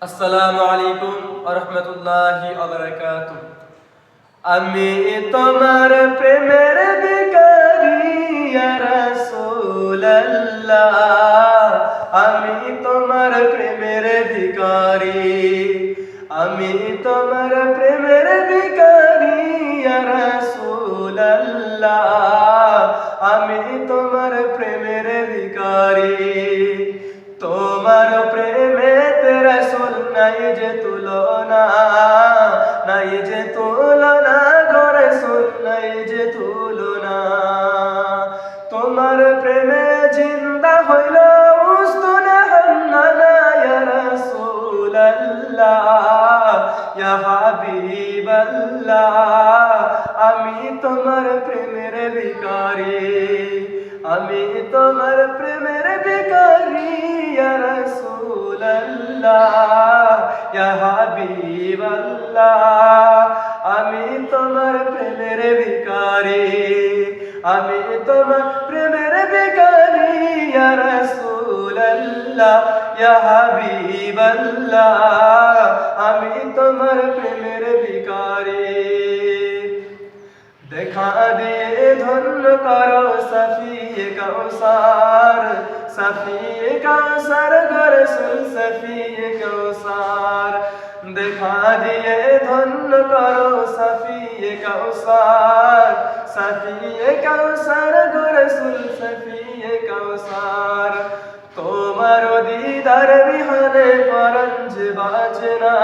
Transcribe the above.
আসসালামু আলাইকুম ওয়া রাহমাতুল্লাহি ওয়া বারাকাতুহু। আমি তোমার প্রেমের ভিখারি ইয়া রাসূলুল্লাহ, আমি তোমার প্রেমের ভিখারি, আমি তোমার প্রেমের ভিখারি ইয়া রাসূলুল্লাহ, আমি তোমার প্রেমের ভিখারি। তোমার প্রেমে রাসূল নাই যে তুলনা, নাই যে তুলনা গো রাসূল, নাই যে তুলনা। তোমার প্রেমে জিন্দা হইল উস্তুনে হান্নানা ইয়া রাসূলুল্লাহ, ইয়া হাবিবাল্লাহ, আমি তোমার প্রেমের ভিখারি, আমি তোমার প্রেমের ভিখারি ইয়া রাসূলুল্লাহ, ইয়া হাবিবাল্লাহ, আমি তোমার প্রেমের ভিখারি, আমি তোমার প্রেমের ভিখারি ইয়া রাসূলুল্লাহ, ইয়া হাবিবাল্লাহ, আমি তোমার প্রেমের ভিখারি। দেখা দিয়ে ধন্য করো সফিয়ে কাউসার, সফিয়ে কাউসার গো রাসূল, সফিয়ে কাউসার। দেখা দিয়ে ধন্য করো সফিয়ে কাউসার, সফিয়ে কাউসার গো রাসূল, সফিয়ে কাউসার। তোমার দিদার বিহনে পরাণ যে বাঁচে না,